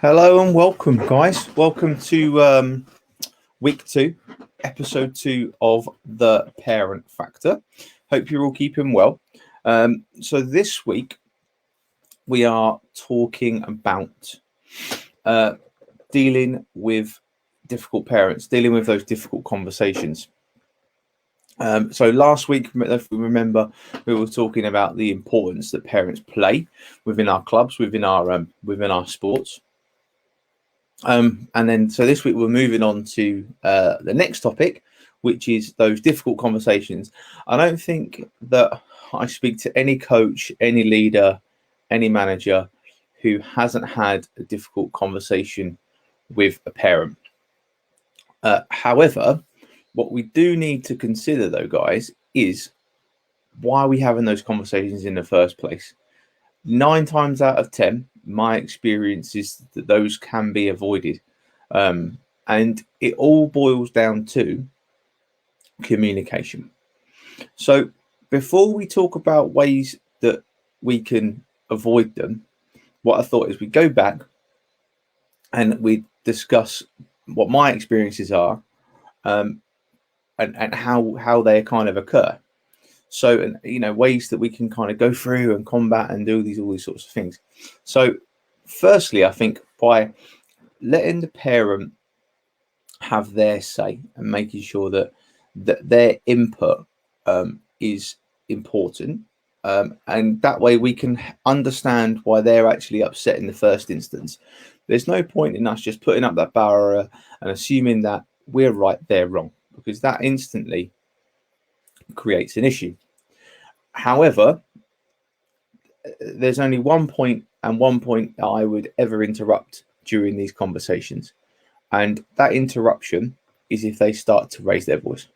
Hello and welcome, guys. Welcome to week 2, episode 2 of The Parent Factor. Hope you're all keeping well. So this week we are talking about dealing with difficult parents, dealing with those difficult conversations. So last week, if we remember, we were talking about the importance that parents play within our clubs, within our sports. And then so this week we're moving on to the next topic, which is those difficult conversations. I don't think that I speak to any coach, any leader, any manager who hasn't had a difficult conversation with a parent. However, what we do need to consider, though, guys, is why are we having those conversations in the first place? 9 times out of 10, my experience is that those can be avoided. And it all boils down to communication. So before we talk about ways that we can avoid them, what I thought is we go back and we discuss what my experiences are, and how they kind of occur. So, ways that we can kind of go through and combat and do all these sorts of things. So firstly, I think by letting the parent have their say and making sure that their input is important, and that way we can understand why they're actually upset in the first instance. There's no point in us just putting up that barrier and assuming that we're right, they're wrong, because that instantly creates an issue. However, there's only one point I would ever interrupt during these conversations, and that interruption is if they start to raise their voice.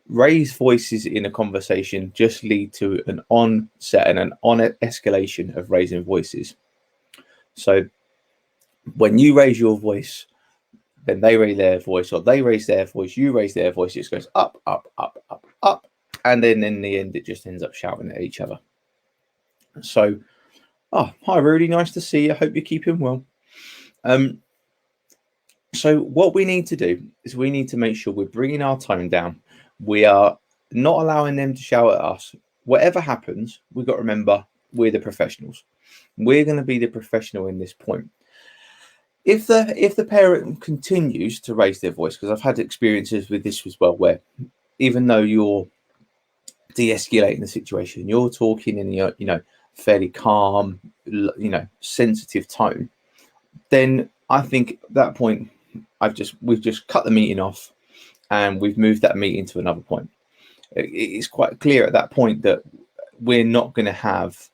Raised voices in a conversation just lead to an onset and an escalation of raising voices. So when you raise your voice, then they raise their voice, or they raise their voice, you raise their voice, it just goes up, up, up, up, up. And then in the end, it just ends up shouting at each other. So, hi, Rudy, nice to see you. I hope you're keeping well. So what we need to do is we need to make sure we're bringing our tone down. We are not allowing them to shout at us. Whatever happens, we've got to remember we're the professionals. We're going to be the professional in this point. If the parent continues to raise their voice, because I've had experiences with this as well, where even though you're de-escalating the situation, you're talking in your fairly calm, sensitive tone, then I think at that point we've just cut the meeting off and we've moved that meeting to another point. It's quite clear at that point that we're not going to have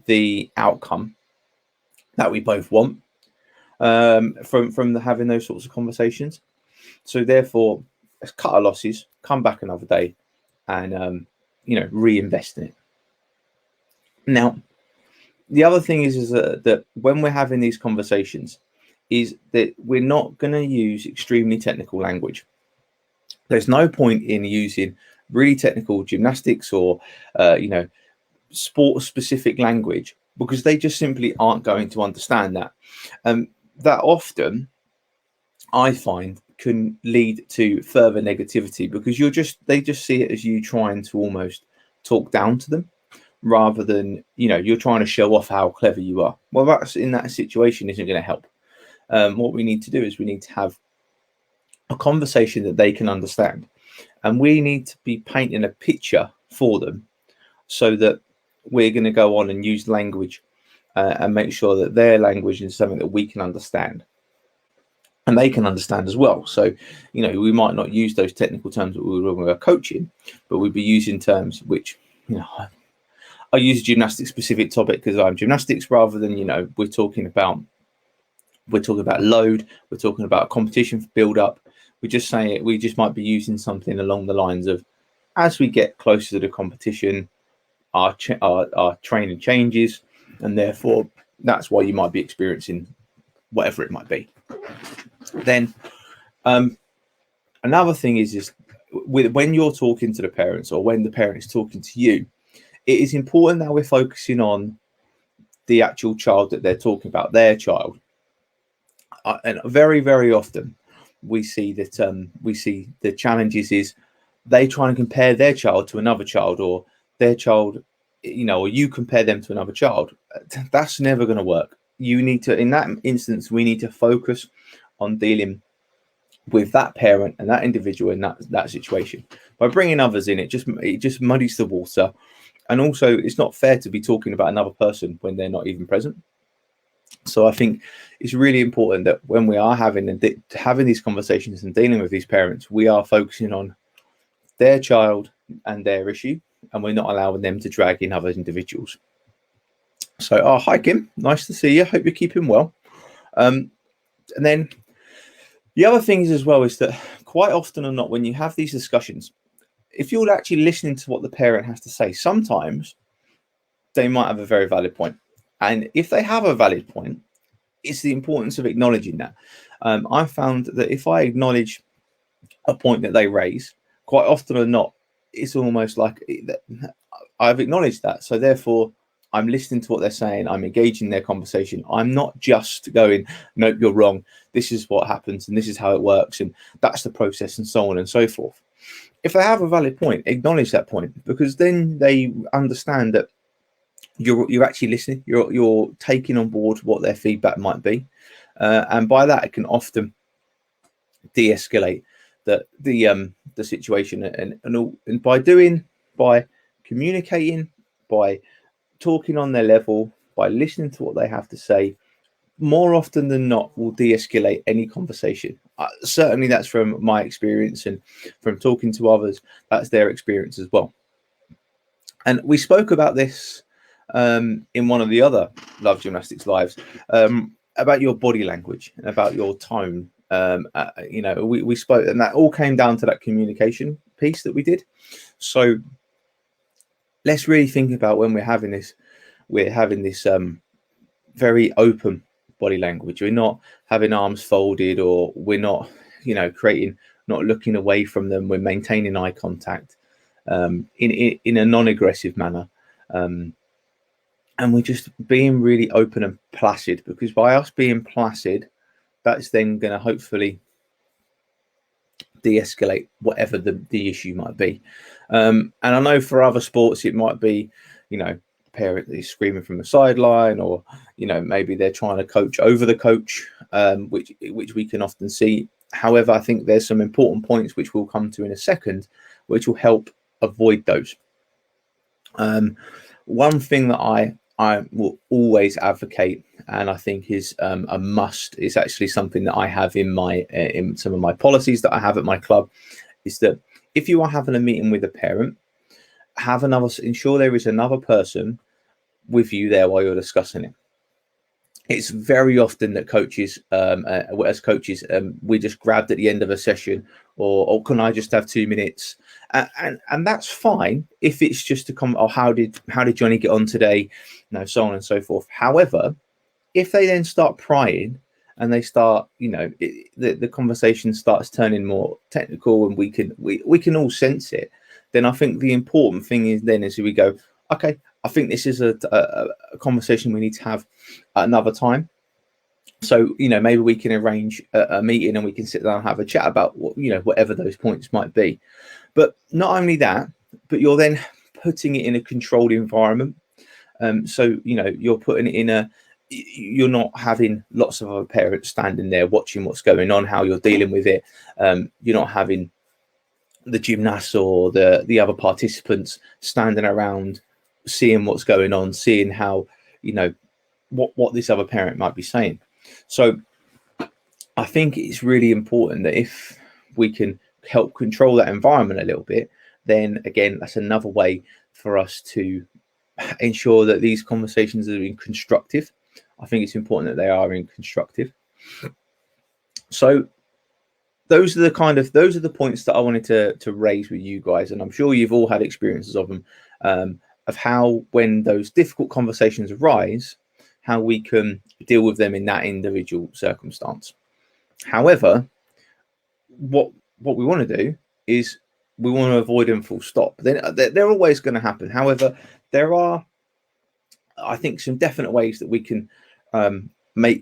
the outcome that we both want from having those sorts of conversations. So therefore, let's cut our losses, come back another day, and reinvest in it. Now, the other thing is that when we're having these conversations, is that we're not going to use extremely technical language. There's no point in using really technical gymnastics or sport specific language, because they just simply aren't going to understand that. That often, I find, can lead to further negativity, because they just see it as you trying to almost talk down to them, rather than you're trying to show off how clever you are. Well, that's in that situation isn't going to help. What we need to do is we need to have a conversation that they can understand, and we need to be painting a picture for them, so that we're going to go on and use language and make sure that their language is something that we can understand and they can understand as well. So, we might not use those technical terms that we would when we were coaching, but we'd be using terms which, I use a gymnastics specific topic because I'm gymnastics, rather than, we're talking about load, we're talking about competition build up. We just might be using something along the lines of, as we get closer to the competition, our training changes, and therefore that's why you might be experiencing whatever it might be. Then another thing is when you're talking to the parents, or when the parent is talking to you, it is important that we're focusing on the actual child that they're talking about, their child, and very, very often we see that we see the challenges is they try and compare their child to another child, or their child, or you compare them to another child. That's never going to work. You need to, in that instance, we need to focus on dealing with that parent and that individual in that situation. By bringing others in, it just muddies the water, and also it's not fair to be talking about another person when they're not even present. So I think it's really important that when we are having these conversations and dealing with these parents, we are focusing on their child and their issue, and we're not allowing them to drag in other individuals. So, hi Kim, nice to see you. Hope you're keeping well. And then the other thing is as well is that quite often or not, when you have these discussions, if you're actually listening to what the parent has to say, sometimes they might have a very valid point. And if they have a valid point, it's the importance of acknowledging that. I found that if I acknowledge a point that they raise, quite often or not, it's almost like I've acknowledged that. So therefore, I'm listening to what they're saying. I'm engaging their conversation. I'm not just going, nope, you're wrong. This is what happens and this is how it works. And that's the process and so on and so forth. If they have a valid point, acknowledge that point, because then they understand that you're actually listening. You're taking on board what their feedback might be. And by that, it can often de-escalate the situation. And by communicating, by talking on their level, by listening to what they have to say, more often than not will de-escalate any conversation. Certainly that's from my experience, and from talking to others, that's their experience as well. And we spoke about this in one of the other Love Gymnastics lives, about your body language and about your tone. We spoke, and that all came down to that communication piece that we did. So let's really think about when we're having this very open body language. We're not having arms folded, or we're not, not looking away from them. We're maintaining eye contact in a non-aggressive manner. And we're just being really open and placid, because by us being placid, that's then going to hopefully de-escalate whatever the issue might be. And I know for other sports, it might be, parent is screaming from the sideline, or maybe they're trying to coach over the coach, which we can often see. However, I think there's some important points which we'll come to in a second, which will help avoid those. One thing that I will always advocate, and I think is a must, is actually something that I have in some of my policies that I have at my club, is that if you are having a meeting with a parent, ensure there is another person with you there while you're discussing it. It's very often that coaches, as coaches, we just grabbed at the end of a session, or can I just have 2 minutes? And that's fine if it's just to come. Oh, how did Johnny get on today? So on and so forth. However, if they then start prying and they start, the conversation starts turning more technical, and we can all sense it, then I think the important thing is we go, okay, I think this is a conversation we need to have at another time. So, maybe we can arrange a meeting and we can sit down and have a chat about whatever those points might be. But not only that, but you're then putting it in a controlled environment. So, you're putting it you're not having lots of other parents standing there watching what's going on, how you're dealing with it. You're not having the gymnasts or the other participants standing around seeing what's going on, seeing how, what this other parent might be saying. So I think it's really important that if we can help control that environment a little bit, then again, that's another way for us to ensure that these conversations are being constructive. I think it's important that they are in constructive. So those are the points that I wanted to raise with you guys, and I'm sure you've all had experiences of them, of how, when those difficult conversations arise, how we can deal with them in that individual circumstance. However, what we want to do is we want to avoid them full stop. They're always going to happen. However, there are, I think, some definite ways that we can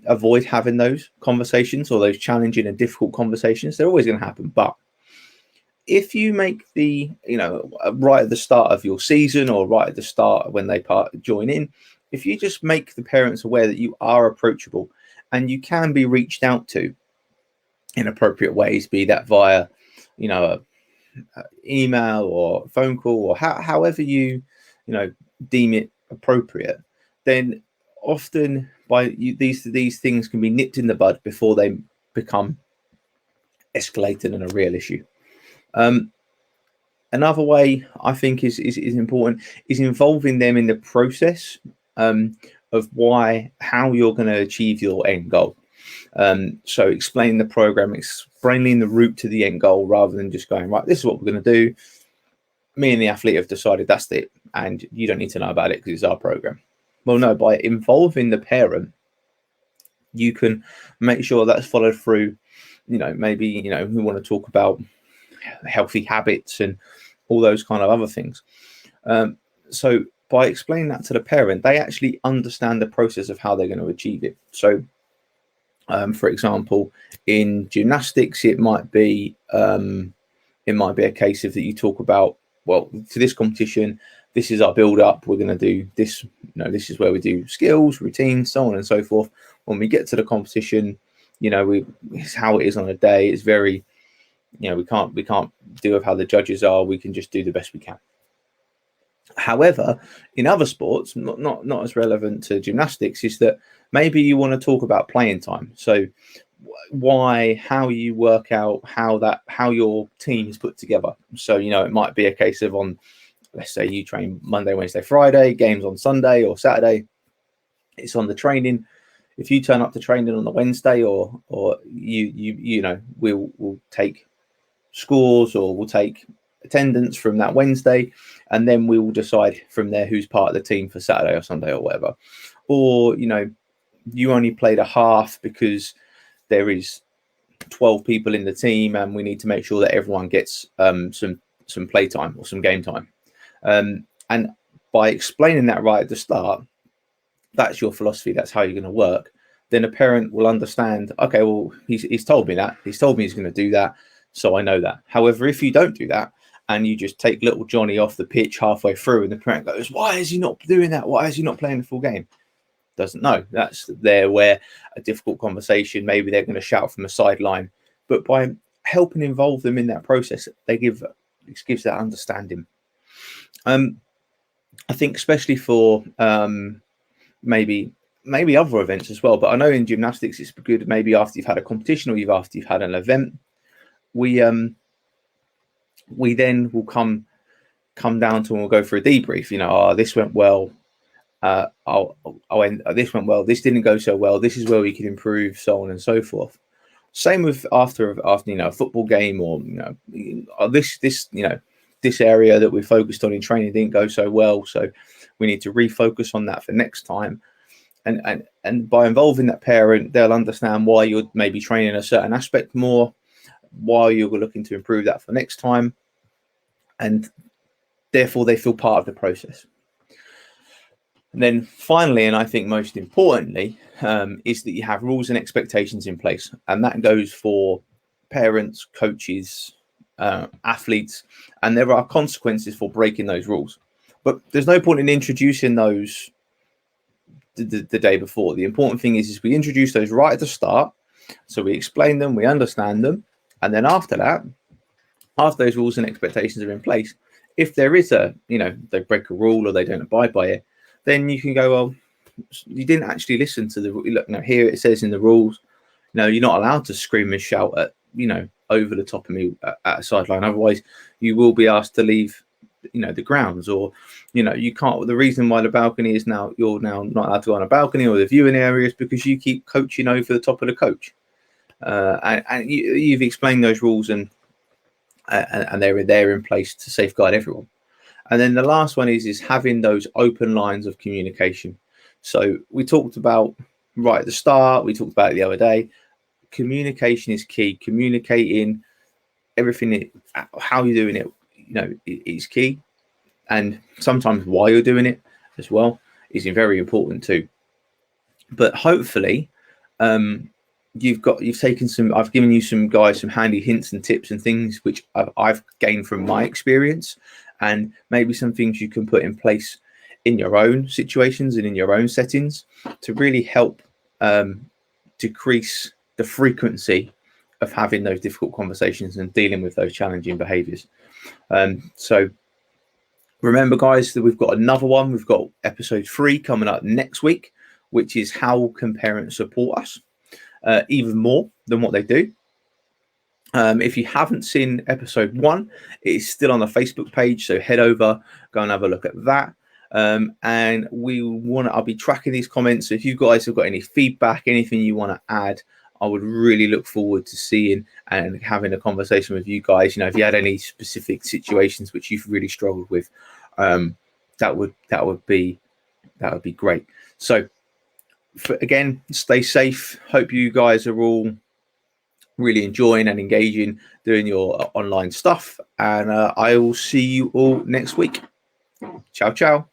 avoid having those conversations or those challenging and difficult conversations. They're always going to happen. But if you make the, right at the start of your season or right at the start when they join in, if you just make the parents aware that you are approachable and you can be reached out to in appropriate ways, be that via, email or phone call or however you deem it appropriate, then often these things can be nipped in the bud before they become escalated and a real issue. Another way I think is important is involving them in the process of how you're going to achieve your end goal. So explaining the program, explaining the route to the end goal, rather than just going, right, this is what we're going to do. Me and the athlete have decided that's it, and you don't need to know about it because it's our program. Well, no, by involving the parent, you can make sure that's followed through. Maybe, we want to talk about healthy habits and all those kind of other things. So by explaining that to the parent, they actually understand the process of how they're going to achieve it. So, for example, in gymnastics, it might be a case of that you talk about, well, to this competition, this is our build up. We're going to do this. This is where we do skills, routines, so on and so forth. When we get to the competition, it's how it is on a day. It's very, we can't deal with how the judges are. We can just do the best we can. However, in other sports, not as relevant to gymnastics, is that maybe you want to talk about playing time. So how you work out how your team is put together. So, it might be a case of let's say you train Monday, Wednesday, Friday, games on Sunday or Saturday. It's on the training. If you turn up to training on the Wednesday, or we'll take scores or we'll take attendance from that Wednesday, and then we will decide from there who's part of the team for Saturday or Sunday or whatever. Or you only played a half because there is 12 people in the team and we need to make sure that everyone gets some play time or some game time. And by explaining that right at the start, that's your philosophy, that's how you're going to work, then a parent will understand, okay, well, he's told me that. He's told me he's going to do that, so I know that. However, if you don't do that and you just take little Johnny off the pitch halfway through and the parent goes, why is he not doing that? Why is he not playing the full game? Doesn't know. That's there where a difficult conversation, maybe they're going to shout from the sideline. But by helping involve them in that process, it gives that understanding. I think especially for maybe other events as well, but I know in gymnastics it's good maybe after you've had a competition or after you've had an event, we then will come down to and we'll go for a debrief. This went well. This went well. This didn't go so well. This is where we can improve, so on and so forth. Same with after a football game, or this area that we focused on in training didn't go so well, so we need to refocus on that for next time. And by involving that parent, they'll understand why you're maybe training a certain aspect more, why you're looking to improve that for next time, and therefore they feel part of the process. And then finally, and I think most importantly, is that you have rules and expectations in place. And that goes for parents, coaches, athletes, and there are consequences for breaking those rules. But there's no point in introducing those the day before. The important thing is we introduce those right at the start. So we explain them, we understand them. And then after that, after those rules and expectations are in place, if there is they break a rule or they don't abide by it, then you can go, well, you didn't actually listen to here it says in the rules, you're not allowed to scream and shout at, over the top of me at a sideline. Otherwise, you will be asked to leave, the grounds, or, you can't. The reason why the balcony is you're now not allowed to go on a balcony or the viewing area is because you keep coaching over the top of the coach. And you've explained those rules and they're there in place to safeguard everyone. And then the last one is having those open lines of communication. So we talked about right at the start, we talked about it the other day, communication is key. Communicating everything, how you're doing it, is key. And sometimes why you're doing it as well is very important too. But hopefully You've taken some. I've given you some handy hints and tips and things which I've gained from my experience, and maybe some things you can put in place in your own situations and in your own settings to really help decrease the frequency of having those difficult conversations and dealing with those challenging behaviors. So remember, guys, that we've got another one. We've got episode 3 coming up next week, which is how can parents support us even more than what they do. If you haven't seen episode 1, it is still on the Facebook page, so head over, go and have a look at that. And I'll be tracking these comments. So if you guys have got any feedback, anything you want to add, I would really look forward to seeing and having a conversation with you guys. If you had any specific situations which you've really struggled with, that would be great. So again, stay safe. Hope you guys are all really enjoying and engaging doing your online stuff, and I will see you all next week. Ciao.